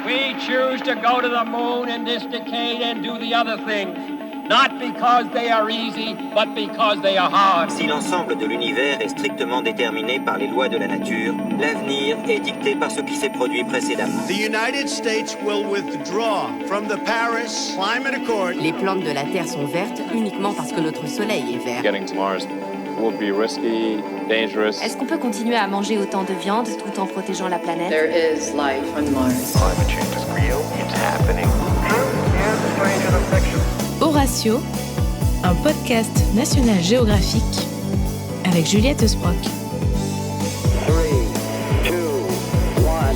We choose to go to the moon in this decade and do the other things, not because they are easy, but because they are hard. Si l'ensemble de l'univers est strictement déterminé par les lois de la nature, l'avenir est dicté par ce qui s'est produit précédemment. The United States will withdraw from the Paris Climate Accord. Les plantes de la Terre sont vertes uniquement parce que notre soleil est vert. Getting to Mars would be risky, dangerous. Est-ce qu'on peut continuer à manger autant de viande tout en protégeant la planète? There is life on Mars. Climate change is real, it's happening. Truth is stranger than fiction. Horatio, un podcast National Geographic avec Juliette Sprock. 3, 2, 1,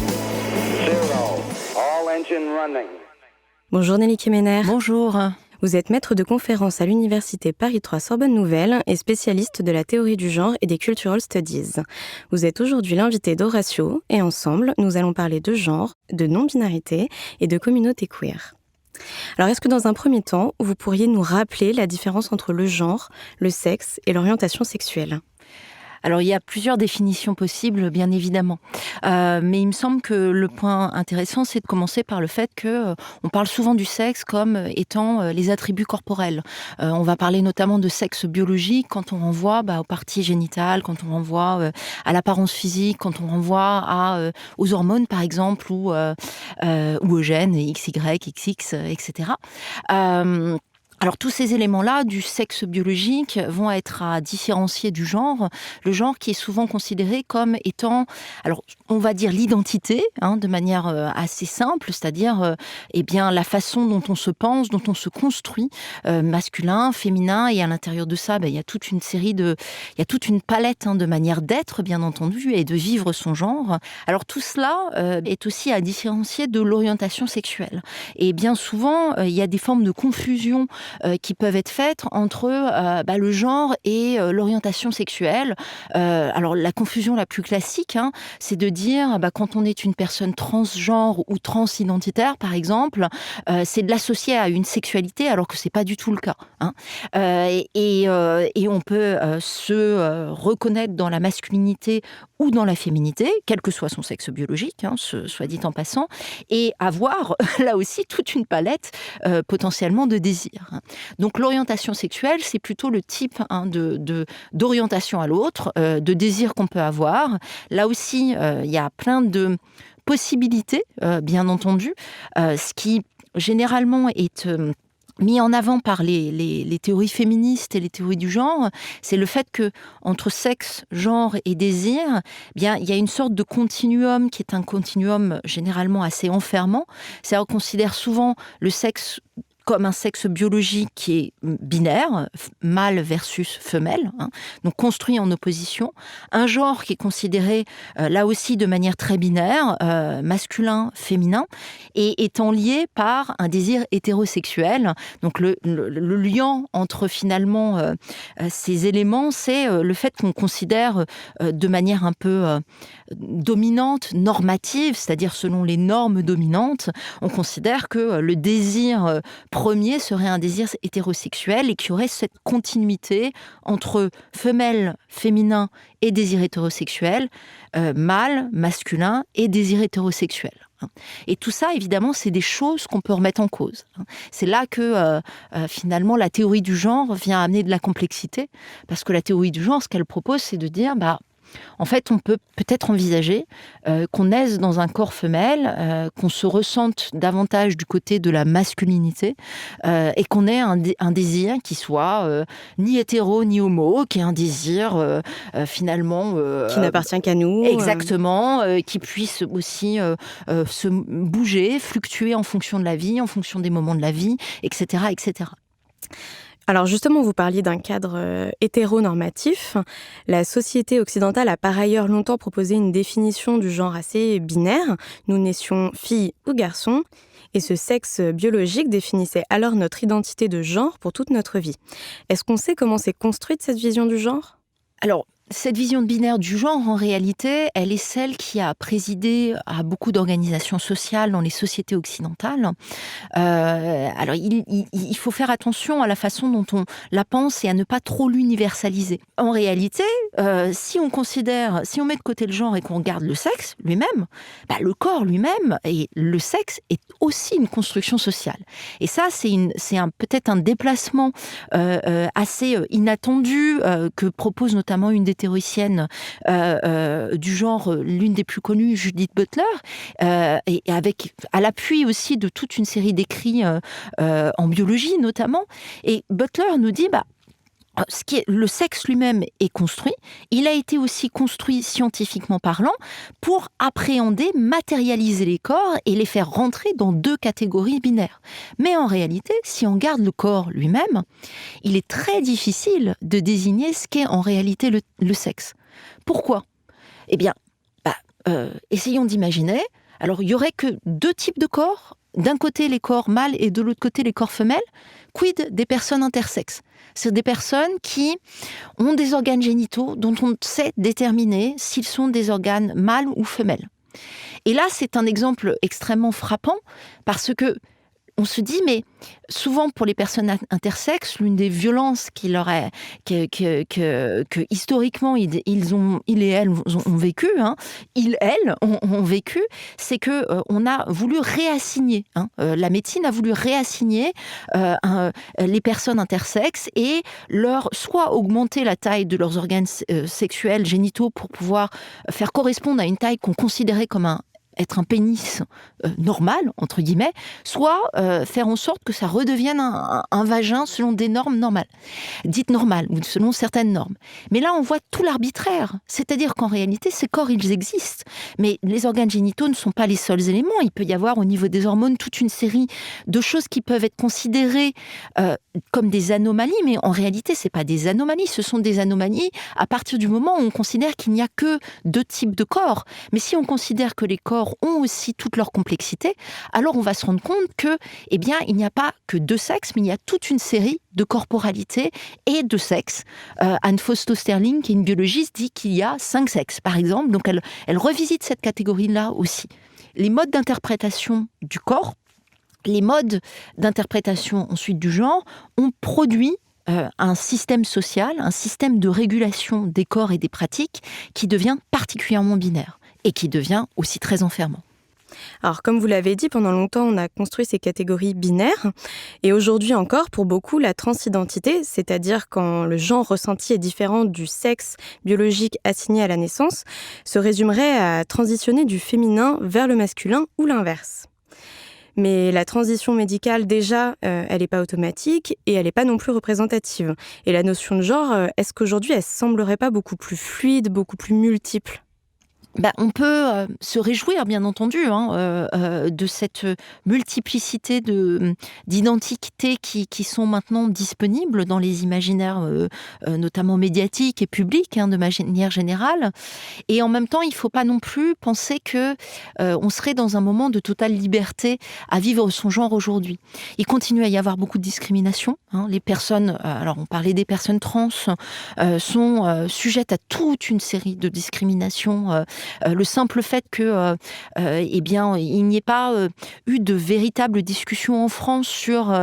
0. All engine running. Bonjour Nelly Kemener. Bonjour. Vous êtes maître de conférence à l'Université Paris 3 Sorbonne Nouvelle et spécialiste de la théorie du genre et des Cultural Studies. Vous êtes aujourd'hui l'invité d'Horatio et ensemble, nous allons parler de genre, de non-binarité et de communauté queer. Alors, est-ce que dans un premier temps, vous pourriez nous rappeler la différence entre le genre, le sexe et l'orientation sexuelle ? Alors, il y a plusieurs définitions possibles, bien évidemment. Mais il me semble que le point intéressant, c'est de commencer par le fait que on parle souvent du sexe comme étant les attributs corporels. On va parler notamment de sexe biologique quand on renvoie aux parties génitales, quand on renvoie à l'apparence physique, quand on renvoie aux hormones, par exemple, ou aux gènes, XY, XX, etc. Alors tous ces éléments-là du sexe biologique vont être à différencier du genre, le genre qui est souvent considéré comme étant, alors on va dire l'identité, de manière assez simple, c'est-à-dire la façon dont on se pense, dont on se construit, masculin, féminin, et à l'intérieur de ça, il y a toute une palette de manières d'être, bien entendu, et de vivre son genre. Alors tout cela est aussi à différencier de l'orientation sexuelle. Et bien souvent, il y a des formes de confusion qui peuvent être faites entre le genre et l'orientation sexuelle. Alors la confusion la plus classique, c'est de dire quand on est une personne transgenre ou transidentitaire, par exemple, c'est de l'associer à une sexualité alors que c'est pas du tout le cas. Et on peut se reconnaître dans la masculinité ou dans la féminité, quel que soit son sexe biologique, soit dit en passant, et avoir là aussi toute une palette potentiellement de désirs. Donc l'orientation sexuelle, c'est plutôt le type d'orientation à l'autre, de désir qu'on peut avoir. Là aussi, il y a plein de possibilités, bien entendu, ce qui généralement est mis en avant par les théories féministes et les théories du genre, c'est le fait que entre sexe, genre et désir, il y a une sorte de continuum qui est un continuum généralement assez enfermant. C'est-à-dire qu'on considère souvent le sexe comme un sexe biologique qui est binaire, mâle versus femelle, donc construit en opposition. Un genre qui est considéré, là aussi, de manière très binaire, masculin, féminin, et étant lié par un désir hétérosexuel. Donc le lien entre, finalement, ces éléments, c'est le fait qu'on considère de manière un peu dominante, normative, c'est-à-dire selon les normes dominantes, on considère que le désir premier serait un désir hétérosexuel et qu'il y aurait cette continuité entre femelle, féminin et désir hétérosexuel, mâle, masculin et désir hétérosexuel. Et tout ça, évidemment, c'est des choses qu'on peut remettre en cause. C'est là que, finalement, la théorie du genre vient amener de la complexité, parce que la théorie du genre, ce qu'elle propose, c'est de dire, en fait, on peut peut-être envisager qu'on naisse dans un corps femelle, qu'on se ressente davantage du côté de la masculinité et qu'on ait un désir qui soit ni hétéro ni homo, qui est un désir finalement... qui n'appartient qu'à nous. Exactement, qui puisse aussi se bouger, fluctuer en fonction de la vie, en fonction des moments de la vie, etc., etc. Alors justement, vous parliez d'un cadre hétéronormatif. La société occidentale a par ailleurs longtemps proposé une définition du genre assez binaire. Nous naissions filles ou garçons. Et ce sexe biologique définissait alors notre identité de genre pour toute notre vie. Est-ce qu'on sait comment s'est construite cette vision du genre ? Alors, Cette vision de binaire du genre, en réalité, elle est celle qui a présidé à beaucoup d'organisations sociales dans les sociétés occidentales. Alors, il faut faire attention à la façon dont on la pense et à ne pas trop l'universaliser. En réalité, si on met de côté le genre et qu'on regarde le sexe lui-même, le corps lui-même et le sexe est aussi une construction sociale. Et ça, c'est peut-être un déplacement assez inattendu que propose notamment une des théoriciennes du genre, l'une des plus connues, Judith Butler, et à l'appui aussi de toute une série d'écrits en biologie notamment. Et Butler nous dit, le sexe lui-même est construit, il a été aussi construit scientifiquement parlant pour appréhender, matérialiser les corps et les faire rentrer dans 2 catégories binaires. Mais en réalité, si on garde le corps lui-même, il est très difficile de désigner ce qu'est en réalité le sexe. Pourquoi ? Eh bien, essayons d'imaginer. Alors, il y aurait que 2 types de corps. D'un côté, les corps mâles et de l'autre côté, les corps femelles. Quid des personnes intersexes ? C'est des personnes qui ont des organes génitaux dont on sait déterminer s'ils sont des organes mâles ou femelles. Et là, c'est un exemple extrêmement frappant parce que on se dit, mais souvent pour les personnes intersexes, l'une des violences que historiquement ils et elles ont vécu, elles ont vécu, c'est que on a voulu réassigner. La médecine a voulu réassigner les personnes intersexes et leur soit augmenter la taille de leurs organes sexuels génitaux pour pouvoir faire correspondre à une taille qu'on considérait comme être un pénis normal, entre guillemets, soit faire en sorte que ça redevienne un vagin selon des normes normales, dites normales, ou selon certaines normes. Mais là, on voit tout l'arbitraire. C'est-à-dire qu'en réalité, ces corps, ils existent. Mais les organes génitaux ne sont pas les seuls éléments. Il peut y avoir, au niveau des hormones, toute une série de choses qui peuvent être considérées comme des anomalies, mais en réalité, ce n'est pas des anomalies. Ce sont des anomalies à partir du moment où on considère qu'il n'y a que 2 types de corps. Mais si on considère que les corps ont aussi toute leur complexité, alors on va se rendre compte que, il n'y a pas que 2 sexes, mais il y a toute une série de corporalités et de sexes. Anne Fausto-Sterling, qui est une biologiste, dit qu'il y a 5 sexes, par exemple. Donc elle revisite cette catégorie-là aussi. Les modes d'interprétation du corps, les modes d'interprétation ensuite du genre, ont produit un système social, un système de régulation des corps et des pratiques qui devient particulièrement binaire et qui devient aussi très enfermant. Alors, comme vous l'avez dit, pendant longtemps, on a construit ces catégories binaires. Et aujourd'hui encore, pour beaucoup, la transidentité, c'est-à-dire quand le genre ressenti est différent du sexe biologique assigné à la naissance, se résumerait à transitionner du féminin vers le masculin ou l'inverse. Mais la transition médicale, déjà, elle n'est pas automatique et elle n'est pas non plus représentative. Et la notion de genre, est-ce qu'aujourd'hui, elle semblerait pas beaucoup plus fluide, beaucoup plus multiple ? On peut se réjouir, bien entendu, de cette multiplicité d'identités qui sont maintenant disponibles dans les imaginaires, notamment médiatiques et publics, de manière générale. Et en même temps, il ne faut pas non plus penser que on serait dans un moment de totale liberté à vivre son genre aujourd'hui. Il continue à y avoir beaucoup de discrimination. Les personnes, alors on parlait des personnes trans, sont sujettes à toute une série de discriminations. Le simple fait que, il n'y ait pas eu de véritable discussion en France sur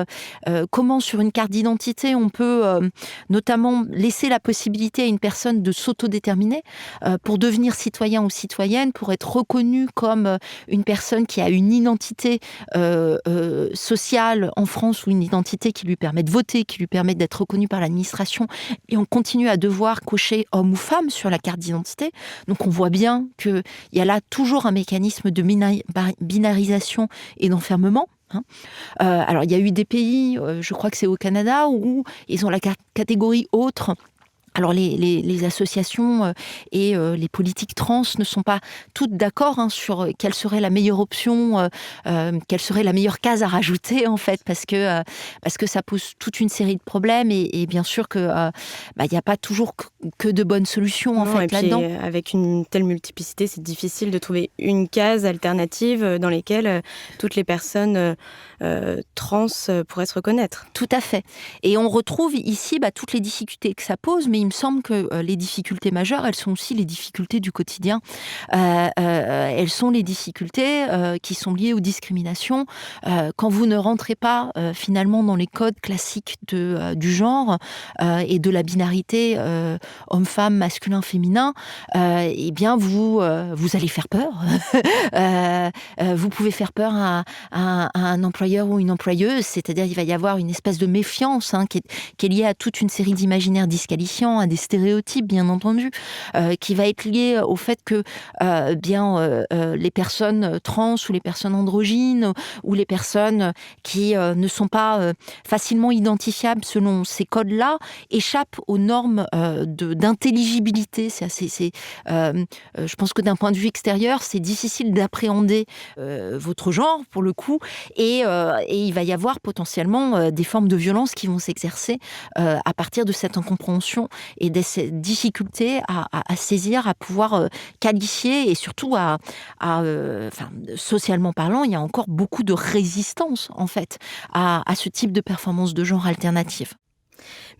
comment, sur une carte d'identité, on peut notamment laisser la possibilité à une personne de s'autodéterminer pour devenir citoyen ou citoyenne, pour être reconnue comme une personne qui a une identité sociale en France ou une identité qui lui permet de voter, qui lui permet d'être reconnue par l'administration. Et on continue à devoir cocher homme ou femme sur la carte d'identité. Donc on voit bien qu'il y a là toujours un mécanisme de binarisation et d'enfermement. Alors il y a eu des pays, je crois que c'est au Canada, où ils ont la catégorie autre. Alors les associations et les politiques trans ne sont pas toutes d'accord sur quelle serait la meilleure option, quelle serait la meilleure case à rajouter en fait, parce que ça pose toute une série de problèmes et bien sûr que il n'y a pas toujours que de bonnes solutions là-dedans. Avec une telle multiplicité, c'est difficile de trouver une case alternative dans laquelle toutes les personnes trans pourraient se reconnaître. Tout à fait. Et on retrouve ici toutes les difficultés que ça pose, mais mais il me semble que les difficultés majeures, elles sont aussi les difficultés du quotidien. Elles sont les difficultés qui sont liées aux discriminations. Quand vous ne rentrez pas finalement dans les codes classiques du genre et de la binarité homme-femme, masculin-féminin, eh bien vous allez faire peur. Vous pouvez faire peur à un employeur ou une employeuse, c'est-à-dire il va y avoir une espèce de méfiance qui est liée à toute une série d'imaginaires disqualifiants, à des stéréotypes bien entendu, qui va être liée au fait que les personnes trans ou les personnes androgynes ou les personnes qui ne sont pas facilement identifiables selon ces codes-là échappent aux normes d'intelligibilité. Je pense que d'un point de vue extérieur, c'est difficile d'appréhender votre genre, pour le coup, et il va y avoir potentiellement des formes de violence qui vont s'exercer à partir de cette incompréhension et de cette difficulté à saisir, à pouvoir qualifier, et surtout socialement parlant, il y a encore beaucoup de résistance, en fait, à ce type de performance de genre alternative.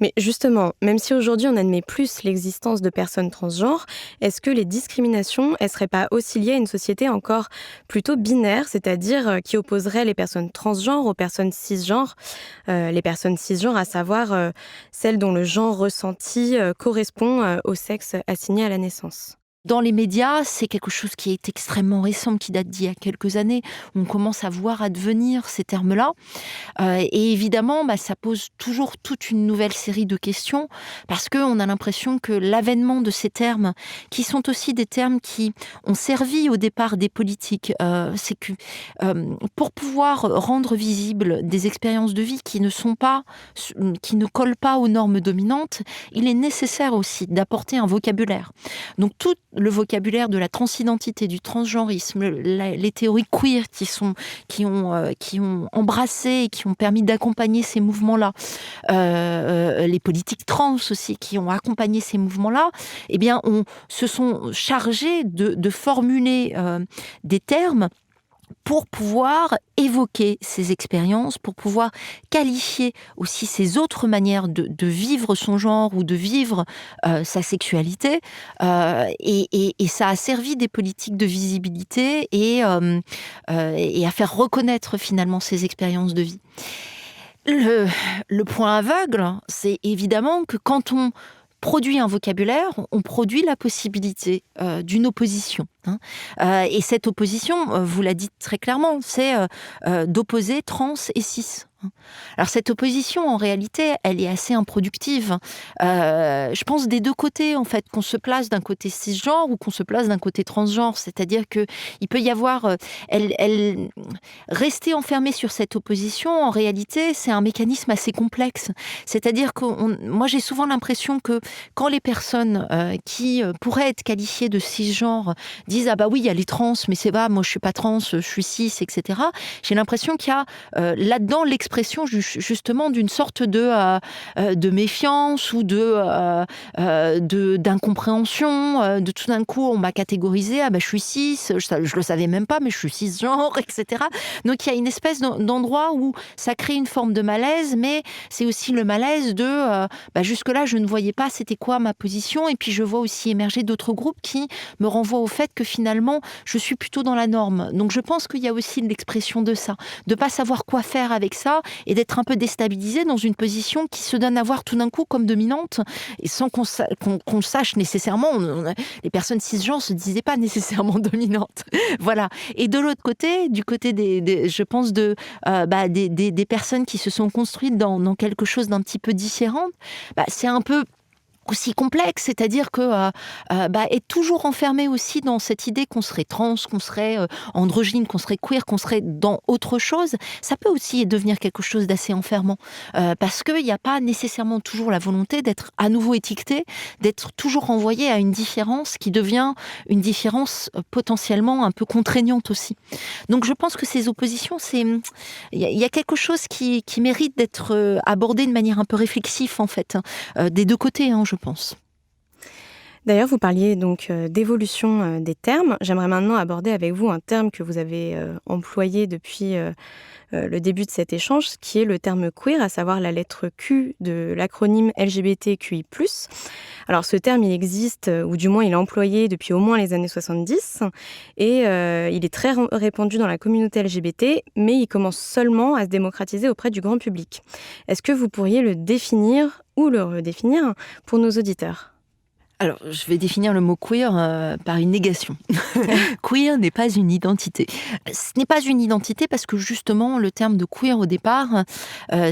Mais justement, même si aujourd'hui on admet plus l'existence de personnes transgenres, est-ce que les discriminations, elles seraient pas aussi liées à une société encore plutôt binaire, c'est-à-dire qui opposerait les personnes transgenres aux personnes cisgenres, les personnes cisgenres à savoir celles dont le genre ressenti correspond au sexe assigné à la naissance? Dans les médias, c'est quelque chose qui est extrêmement récent, qui date d'il y a quelques années. On commence à voir advenir ces termes-là. Et évidemment, ça pose toujours toute une nouvelle série de questions, parce qu'on a l'impression que l'avènement de ces termes, qui sont aussi des termes qui ont servi au départ des politiques, c'est que pour pouvoir rendre visibles des expériences de vie qui ne collent pas aux normes dominantes, il est nécessaire aussi d'apporter un vocabulaire. Donc tout le vocabulaire de la transidentité, du transgenrisme, les théories queer qui ont embrassé et qui ont permis d'accompagner ces mouvements-là, les politiques trans aussi qui ont accompagné ces mouvements-là, eh bien, se sont chargés de formuler des termes pour pouvoir évoquer ces expériences, pour pouvoir qualifier aussi ces autres manières de vivre son genre ou de vivre sa sexualité. Et ça a servi des politiques de visibilité et à faire reconnaître finalement ces expériences de vie. Le point aveugle, c'est évidemment que quand on produit un vocabulaire, on produit la possibilité d'une opposition. Et cette opposition, vous la dites très clairement, c'est d'opposer trans et cis. Alors cette opposition, en réalité, elle est assez improductive. Je pense des deux côtés, en fait, qu'on se place d'un côté cisgenre ou qu'on se place d'un côté transgenre. C'est-à-dire qu'il peut y avoir... rester enfermé sur cette opposition, en réalité, c'est un mécanisme assez complexe. C'est-à-dire que moi, j'ai souvent l'impression que quand les personnes qui pourraient être qualifiées de cisgenre disent « Ah bah oui, il y a les trans, mais c'est pas, moi je suis pas trans, je suis cis, etc. » J'ai l'impression qu'il y a là-dedans l'expression justement d'une sorte de méfiance ou d'incompréhension, de tout d'un coup on m'a catégorisé, ah ben je suis cis, je le savais même pas, mais je suis cisgenre, etc. Donc il y a une espèce d'endroit où ça crée une forme de malaise, mais c'est aussi le malaise de jusque-là je ne voyais pas c'était quoi ma position, et puis je vois aussi émerger d'autres groupes qui me renvoient au fait que finalement je suis plutôt dans la norme. Donc je pense qu'il y a aussi l'expression de ça, de pas savoir quoi faire avec ça, et d'être un peu déstabilisé dans une position qui se donne à voir tout d'un coup comme dominante, et sans qu'on le sache nécessairement. Les personnes cisgenres se disaient pas nécessairement dominantes. Voilà. Et de l'autre côté, du côté je pense des personnes qui se sont construites dans quelque chose d'un petit peu différent, c'est un peu aussi complexe, c'est-à-dire que est toujours enfermé aussi dans cette idée qu'on serait trans, qu'on serait androgyne, qu'on serait queer, qu'on serait dans autre chose, ça peut aussi devenir quelque chose d'assez enfermant, parce qu'il n'y a pas nécessairement toujours la volonté d'être à nouveau étiqueté, d'être toujours renvoyé à une différence qui devient une différence potentiellement un peu contraignante aussi. Donc je pense que ces oppositions, il y a quelque chose qui mérite d'être abordé de manière un peu réflexive en fait, des deux côtés, je pense. D'ailleurs, vous parliez donc d'évolution des termes. J'aimerais maintenant aborder avec vous un terme que vous avez employé depuis le début de cet échange, qui est le terme queer, à savoir la lettre Q de l'acronyme LGBTQI+. Alors ce terme, il existe, ou du moins il est employé depuis au moins les années 70, et il est très répandu dans la communauté LGBT, mais il commence seulement à se démocratiser auprès du grand public. Est-ce que vous pourriez le définir ou le redéfinir pour nos auditeurs ? Alors, je vais définir le mot queer par une négation. Queer n'est pas une identité. Ce n'est pas une identité parce que justement, le terme de queer au départ,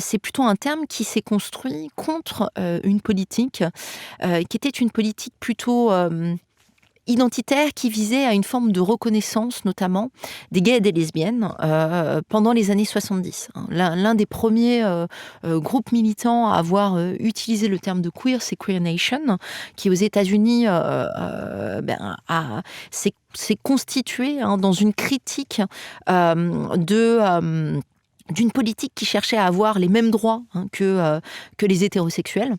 c'est plutôt un terme qui s'est construit contre une politique qui était une politique plutôt identitaire qui visait à une forme de reconnaissance, notamment des gays et des lesbiennes, pendant les années 70. L'un des premiers groupes militants à avoir utilisé le terme de queer, c'est Queer Nation, qui aux États-Unis s'est constitué dans une critique d'une politique qui cherchait à avoir les mêmes droits que les hétérosexuels.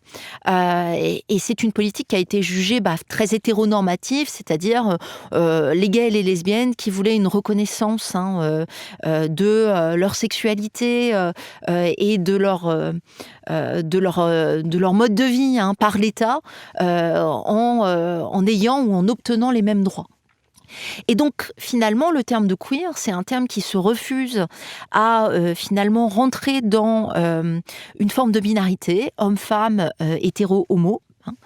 Et c'est une politique qui a été jugée très hétéronormative, c'est-à-dire les gays et les lesbiennes qui voulaient une reconnaissance de leur sexualité et de leur mode de vie par l'État en ayant ou en obtenant les mêmes droits. Et donc, finalement, le terme de queer, c'est un terme qui se refuse à finalement rentrer dans une forme de binarité, homme-femme, hétéro-homo,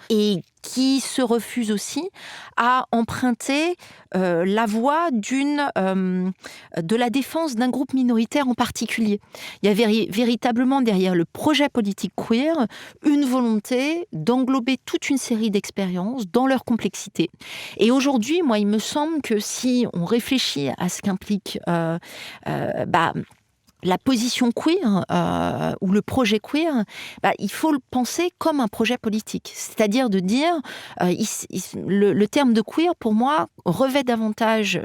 et qui se refuse aussi à emprunter la voie de la défense d'un groupe minoritaire en particulier. Il y a véritablement derrière le projet politique queer une volonté d'englober toute une série d'expériences dans leur complexité. Et aujourd'hui, moi, il me semble que si on réfléchit à ce qu'implique la position queer ou le projet queer, il faut le penser comme un projet politique. C'est-à-dire de dire, le terme de queer, pour moi, revêt davantage,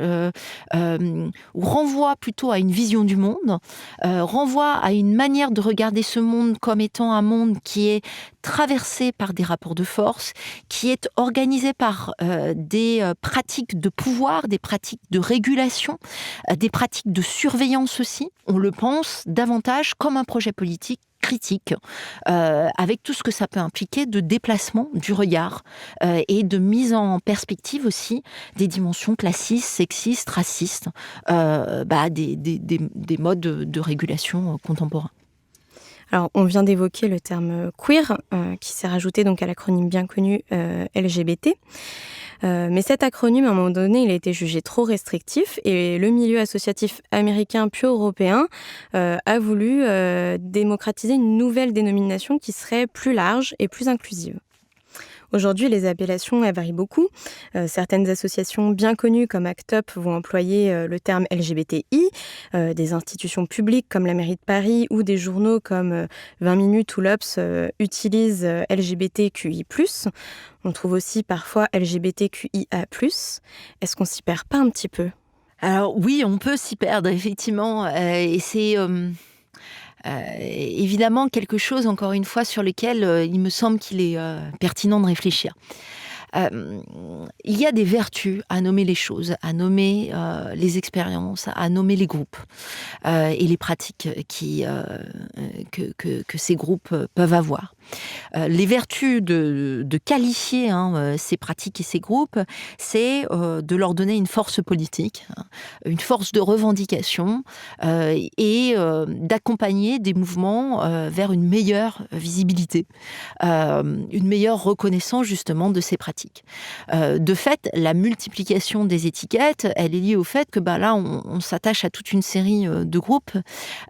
ou renvoie plutôt à une vision du monde, renvoie à une manière de regarder ce monde comme étant un monde qui est traversé par des rapports de force, qui est organisé par des pratiques de pouvoir, des pratiques de régulation, des pratiques de surveillance aussi. On le pense davantage comme un projet politique critique, avec tout ce que ça peut impliquer de déplacement du regard et de mise en perspective aussi des dimensions classistes, sexistes, racistes, des modes de régulation contemporains. Alors, on vient d'évoquer le terme queer, qui s'est rajouté donc à l'acronyme bien connu LGBT. Mais cet acronyme, à un moment donné, il a été jugé trop restrictif et le milieu associatif américain puis européen a voulu démocratiser une nouvelle dénomination qui serait plus large et plus inclusive. Aujourd'hui, les appellations, elles varient beaucoup. Certaines associations bien connues comme ACT UP vont employer le terme LGBTI. Des institutions publiques comme la mairie de Paris ou des journaux comme 20 minutes ou l'Obs utilisent LGBTQI+. On trouve aussi parfois LGBTQIA+. Est-ce qu'on s'y perd pas un petit peu ? Alors oui, on peut s'y perdre, effectivement. Et c'est... évidemment quelque chose, encore une fois, sur lequel il me semble qu'il est pertinent de réfléchir. Il y a des vertus à nommer les choses, à nommer les expériences, à nommer les groupes et les pratiques que ces groupes peuvent avoir. Les vertus de qualifier ces pratiques et ces groupes, c'est de leur donner une force politique, une force de revendication et d'accompagner des mouvements vers une meilleure visibilité, une meilleure reconnaissance justement de ces pratiques. De fait, la multiplication des étiquettes, elle est liée au fait que là, on s'attache à toute une série de groupes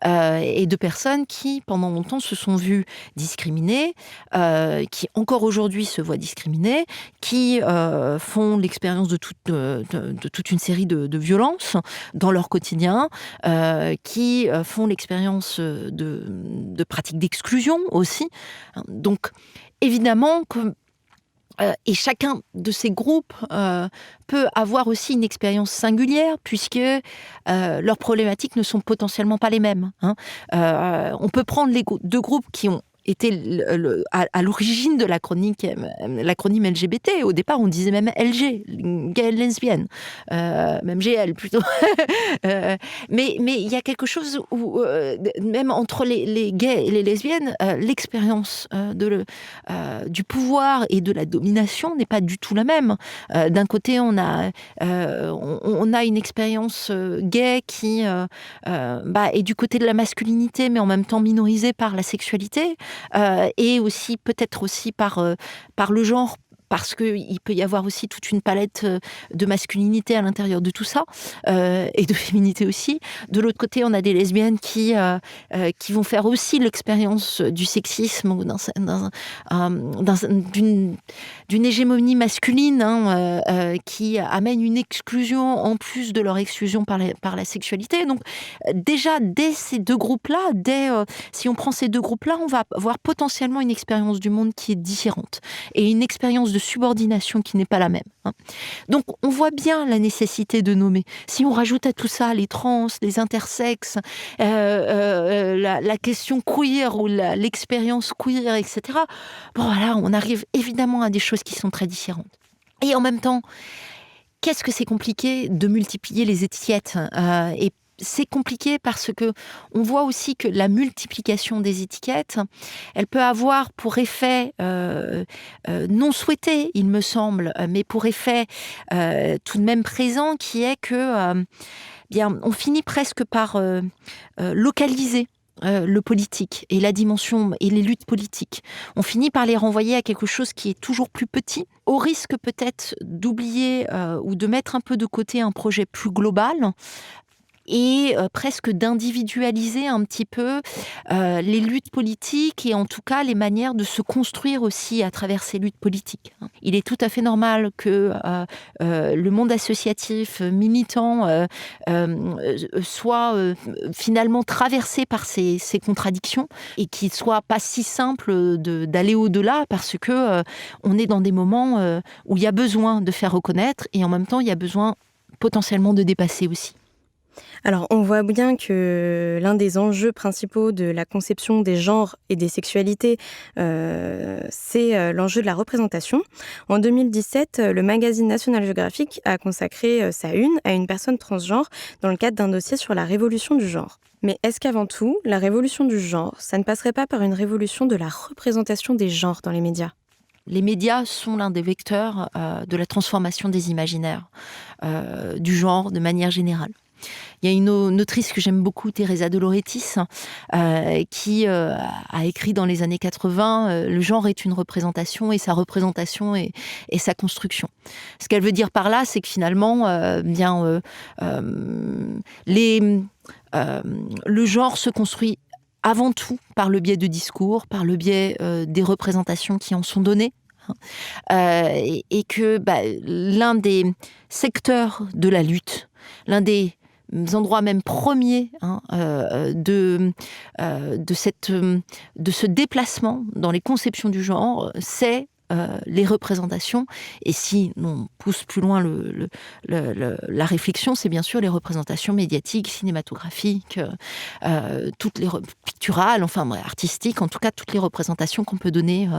et de personnes qui, pendant longtemps, se sont vues discriminées, qui encore aujourd'hui se voient discriminés, qui font l'expérience de toute une série de violences dans leur quotidien, qui font l'expérience de pratiques d'exclusion aussi. Donc, évidemment, et chacun de ces groupes peut avoir aussi une expérience singulière puisque leurs problématiques ne sont potentiellement pas les mêmes. On peut prendre les deux groupes qui ont était à l'origine de l'acronyme LGBT. Au départ, on disait même LG, gay lesbienne, même GL plutôt. Mais il y a quelque chose où, même entre les gays et les lesbiennes, l'expérience du pouvoir et de la domination n'est pas du tout la même. D'un côté, on a une expérience gay qui est du côté de la masculinité, mais en même temps minorisée par la sexualité. Et aussi peut-être aussi par le genre, parce qu'il peut y avoir aussi toute une palette de masculinité à l'intérieur de tout ça, et de féminité aussi. De l'autre côté, on a des lesbiennes qui vont faire aussi l'expérience du sexisme ou d'une hégémonie masculine, qui amène une exclusion en plus de leur exclusion par la sexualité. Donc déjà, dès ces deux groupes-là, si on prend ces deux groupes-là, on va avoir potentiellement une expérience du monde qui est différente et une expérience de subordination qui n'est pas la même. Donc on voit bien la nécessité de nommer. Si on rajoute à tout ça les trans, les intersexes, la question queer ou l'expérience queer, etc., voilà, on arrive évidemment à des choses qui sont très différentes. Et en même temps, qu'est-ce que c'est compliqué de multiplier les étiquettes, et c'est compliqué parce que on voit aussi que la multiplication des étiquettes, elle peut avoir pour effet non souhaité, il me semble, mais pour effet tout de même présent, qui est que on finit presque par localiser le politique et la dimension et les luttes politiques. On finit par les renvoyer à quelque chose qui est toujours plus petit, au risque peut-être d'oublier ou de mettre un peu de côté un projet plus global, et presque d'individualiser un petit peu les luttes politiques et en tout cas les manières de se construire aussi à travers ces luttes politiques. Il est tout à fait normal que le monde associatif militant soit finalement traversé par ces contradictions et qu'il ne soit pas si simple d'aller au-delà, parce que on est dans des moments où il y a besoin de faire reconnaître et en même temps il y a besoin potentiellement de dépasser aussi. Alors, on voit bien que l'un des enjeux principaux de la conception des genres et des sexualités, c'est l'enjeu de la représentation. En 2017, le magazine National Geographic a consacré sa une à une personne transgenre dans le cadre d'un dossier sur la révolution du genre. Mais est-ce qu'avant tout, la révolution du genre, ça ne passerait pas par une révolution de la représentation des genres dans les médias ? Les médias sont l'un des vecteurs de la transformation des imaginaires, du genre de manière générale. Il y a une autrice que j'aime beaucoup, Teresa de Lauretis, qui a écrit dans les années 80 « Le genre est une représentation et sa représentation est sa construction ». Ce qu'elle veut dire par là, c'est que finalement, le genre se construit avant tout par le biais de discours, par le biais des représentations qui en sont données. Et que l'un des secteurs de la lutte, l'un des endroits même premiers de ce déplacement dans les conceptions du genre, c'est les représentations. Et si on pousse plus loin la réflexion, c'est bien sûr les représentations médiatiques, cinématographiques, toutes les picturales, artistiques, en tout cas toutes les représentations qu'on peut donner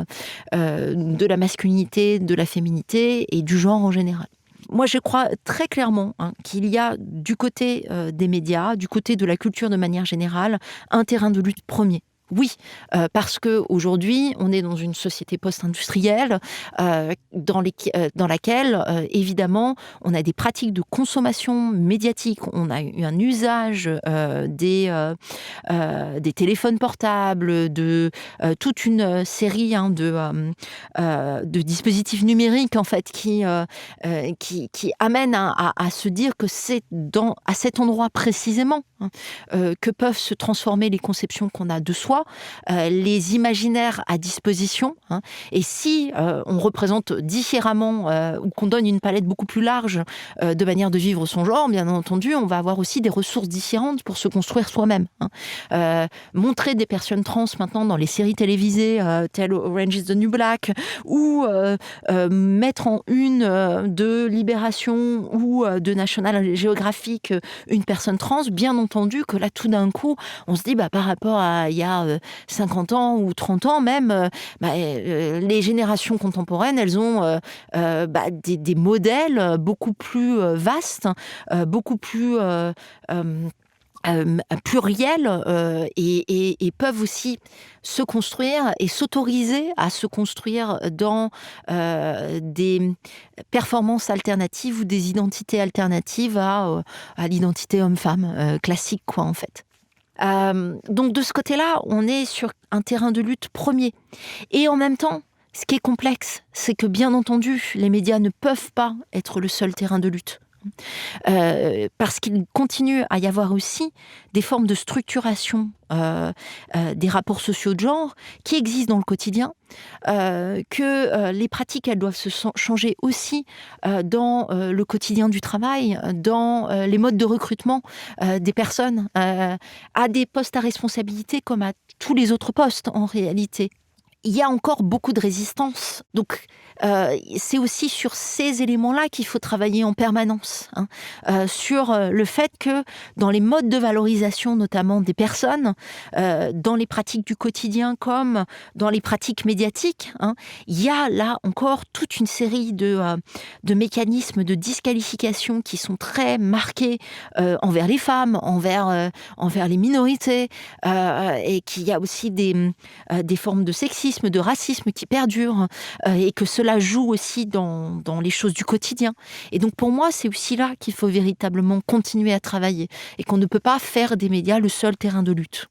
de la masculinité, de la féminité et du genre en général. Moi, je crois très clairement qu'il y a du côté des médias, du côté de la culture de manière générale, un terrain de lutte premier. Oui, parce qu'aujourd'hui, on est dans une société post-industrielle dans laquelle, évidemment, on a des pratiques de consommation médiatique. On a eu un usage des téléphones portables, de toute une série de dispositifs numériques, en fait, qui amènent à se dire que c'est à cet endroit précisément que peuvent se transformer les conceptions qu'on a de soi, les imaginaires à disposition. Et si on représente différemment ou qu'on donne une palette beaucoup plus large de manière de vivre son genre, bien entendu, on va avoir aussi des ressources différentes pour se construire soi-même. Montrer des personnes trans maintenant dans les séries télévisées telles Orange is the New Black, ou mettre en une de Libération ou de National Geographic une personne trans, bien entendu que là, tout d'un coup, on se dit par rapport à il y a 50 ans ou 30 ans même, les générations contemporaines, elles ont des modèles beaucoup plus vastes, beaucoup plus pluriels et peuvent aussi se construire et s'autoriser à se construire dans des performances alternatives ou des identités alternatives à l'identité homme-femme classique, quoi, en fait. Donc de ce côté-là, on est sur un terrain de lutte premier. Et en même temps, ce qui est complexe, c'est que bien entendu, les médias ne peuvent pas être le seul terrain de lutte. Parce qu'il continue à y avoir aussi des formes de structuration des rapports sociaux de genre qui existent dans le quotidien, que les pratiques, elles doivent se changer aussi dans le quotidien du travail, dans les modes de recrutement des personnes à des postes à responsabilité comme à tous les autres postes en réalité. Il y a encore beaucoup de résistance. Donc, c'est aussi sur ces éléments-là qu'il faut travailler en permanence. Sur le fait que dans les modes de valorisation, notamment des personnes, dans les pratiques du quotidien comme dans les pratiques médiatiques, il y a là encore toute une série de mécanismes de disqualification qui sont très marqués envers les femmes, envers les minorités, et qu'il y a aussi des formes de sexisme, de racisme qui perdurent, et que cela joue aussi dans les choses du quotidien. Et donc pour moi, c'est aussi là qu'il faut véritablement continuer à travailler et qu'on ne peut pas faire des médias le seul terrain de lutte.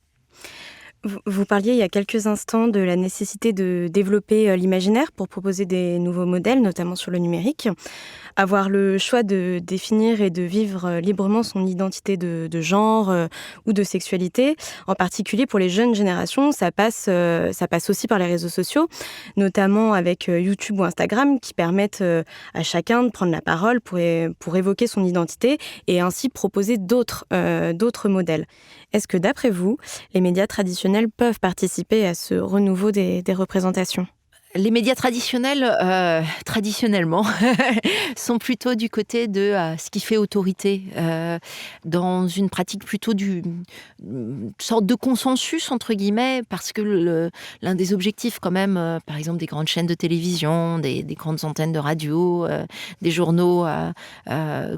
Vous parliez il y a quelques instants de la nécessité de développer l'imaginaire pour proposer des nouveaux modèles, notamment sur le numérique. Avoir le choix de définir et de vivre librement son identité de genre ou de sexualité, en particulier pour les jeunes générations, ça passe aussi par les réseaux sociaux, notamment avec YouTube ou Instagram, qui permettent à chacun de prendre la parole pour évoquer son identité et ainsi proposer d'autres modèles. Est-ce que, d'après vous, les médias traditionnels peuvent participer à ce renouveau des représentations ? Les médias traditionnels, traditionnellement, sont plutôt du côté de ce qui fait autorité, dans une pratique plutôt d'une sorte de consensus, entre guillemets, parce que l'un des objectifs quand même, par exemple des grandes chaînes de télévision, des grandes antennes de radio, des journaux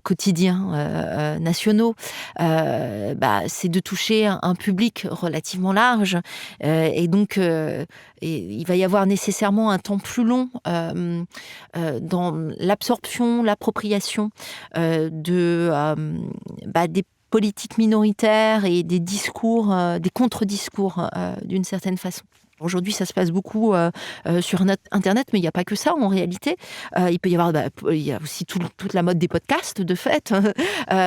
quotidiens nationaux, c'est de toucher un public relativement large, et donc il va y avoir nécessairement un temps plus long dans l'absorption, l'appropriation des politiques minoritaires et des discours, des contre-discours d'une certaine façon. Aujourd'hui, ça se passe beaucoup sur Internet, mais il n'y a pas que ça en réalité. Il peut y avoir, il y a aussi toute la mode des podcasts, de fait.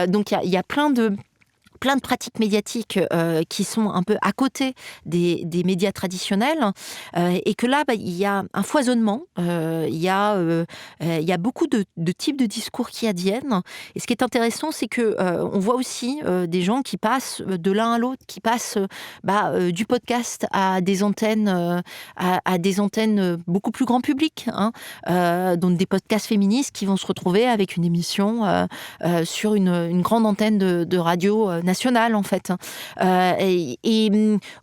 Donc il y a plein de pratiques médiatiques qui sont un peu à côté des médias traditionnels, et que là, il y a un foisonnement, il y a beaucoup de types de discours qui adviennent. Et ce qui est intéressant, c'est que on voit aussi des gens qui passent de l'un à l'autre, qui passent du podcast à des antennes, à des antennes beaucoup plus grand public, donc des podcasts féministes qui vont se retrouver avec une émission sur une grande antenne de radio nationale, en fait,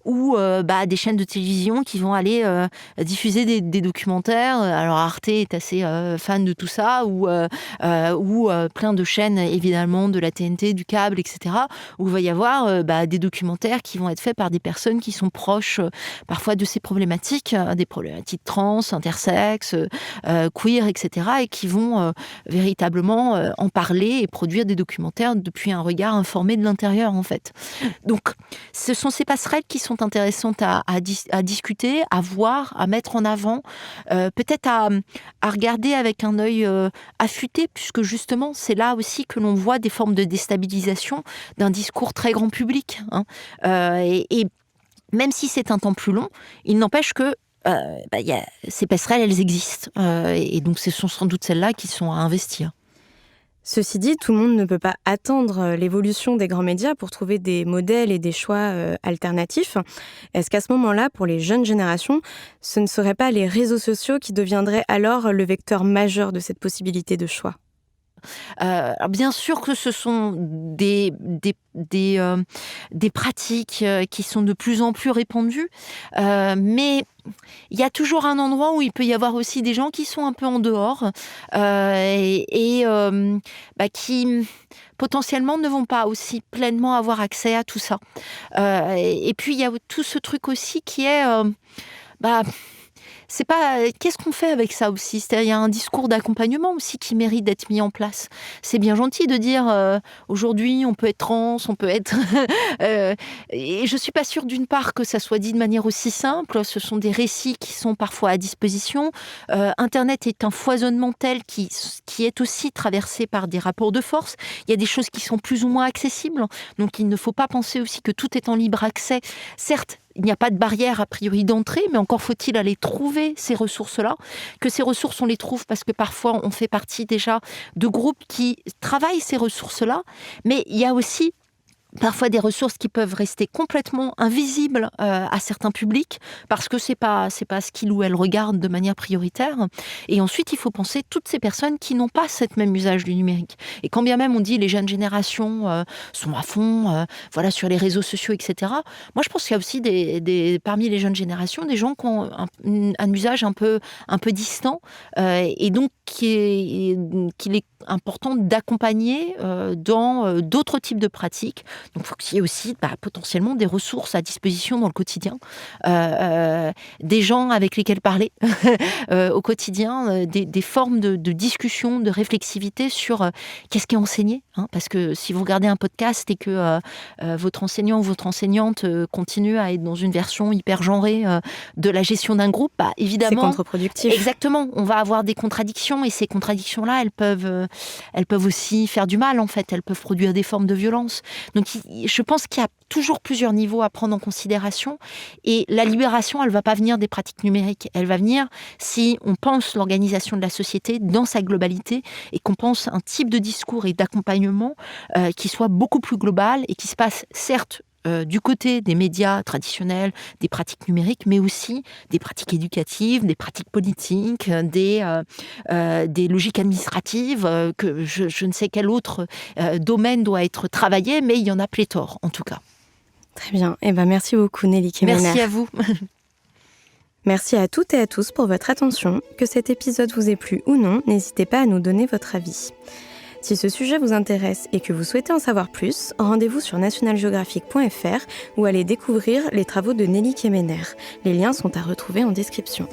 ou des chaînes de télévision qui vont aller diffuser des documentaires. Alors Arte est assez fan de tout ça, ou plein de chaînes, évidemment, de la TNT, du câble, etc., où il va y avoir des documentaires qui vont être faits par des personnes qui sont proches parfois de ces problématiques, des problématiques trans, intersexes, queer, etc., et qui vont véritablement en parler et produire des documentaires depuis un regard informé de l'intérieur, en fait. Donc, ce sont ces passerelles qui sont intéressantes à discuter, à voir, à mettre en avant, peut-être à regarder avec un œil affûté, puisque justement, c'est là aussi que l'on voit des formes de déstabilisation d'un discours très grand public. Et même si c'est un temps plus long, il n'empêche que ces passerelles, elles existent. Et donc, ce sont sans doute celles-là qui sont à investir. Ceci dit, tout le monde ne peut pas attendre l'évolution des grands médias pour trouver des modèles et des choix alternatifs. Est-ce qu'à ce moment-là, pour les jeunes générations, ce ne seraient pas les réseaux sociaux qui deviendraient alors le vecteur majeur de cette possibilité de choix ? Alors bien sûr que ce sont des pratiques qui sont de plus en plus répandues, mais il y a toujours un endroit où il peut y avoir aussi des gens qui sont un peu en dehors qui potentiellement ne vont pas aussi pleinement avoir accès à tout ça. Et puis il y a tout ce truc aussi qui est... c'est pas qu'est-ce qu'on fait avec ça aussi, c'est-à-dire il y a un discours d'accompagnement aussi qui mérite d'être mis en place. C'est bien gentil de dire aujourd'hui on peut être trans, on peut être et je suis pas sûre d'une part que ça soit dit de manière aussi simple. Ce sont des récits qui sont parfois à disposition. Internet est un foisonnement tel qui est aussi traversé par des rapports de force. Il y a des choses qui sont plus ou moins accessibles, donc il ne faut pas penser aussi que tout est en libre accès. Certes, il n'y a pas de barrière a priori d'entrée, mais encore faut-il aller trouver ces ressources-là. Que ces ressources, on les trouve parce que parfois on fait partie déjà de groupes qui travaillent ces ressources-là, mais il y a aussi parfois des ressources qui peuvent rester complètement invisibles à certains publics parce que c'est pas ce qu'ils ou elles regardent de manière prioritaire. Et ensuite, il faut penser toutes ces personnes qui n'ont pas cet même usage du numérique. Et quand bien même on dit les jeunes générations sont à fond, sur les réseaux sociaux, etc. Moi, je pense qu'il y a aussi parmi les jeunes générations des gens qui ont un usage un peu distant et donc qu'il est important d'accompagner dans d'autres types de pratiques. Donc, il faut qu'il y ait aussi potentiellement des ressources à disposition dans le quotidien, des gens avec lesquels parler au quotidien, des formes de discussion, de réflexivité sur qu'est-ce qui est enseigné. Parce que si vous regardez un podcast et que votre enseignant ou votre enseignante continue à être dans une version hyper genrée de la gestion d'un groupe, évidemment... C'est contre-productif. Exactement, on va avoir des contradictions et ces contradictions-là, elles peuvent aussi faire du mal en fait, elles peuvent produire des formes de violence. Donc je pense qu'il y a toujours plusieurs niveaux à prendre en considération et la libération, elle ne va pas venir des pratiques numériques, elle va venir si on pense l'organisation de la société dans sa globalité et qu'on pense un type de discours et d'accompagnement qui soit beaucoup plus global et qui se passe certes du côté des médias traditionnels, des pratiques numériques, mais aussi des pratiques éducatives, des pratiques politiques, des logiques administratives, que je ne sais quel autre domaine doit être travaillé, mais il y en a pléthore, en tout cas. Très bien. Merci beaucoup, Nelly Kemener. Merci à vous. Merci à toutes et à tous pour votre attention. Que cet épisode vous ait plu ou non, n'hésitez pas à nous donner votre avis. Si ce sujet vous intéresse et que vous souhaitez en savoir plus, rendez-vous sur nationalgeographic.fr ou allez découvrir les travaux de Nelly Kemener. Les liens sont à retrouver en description.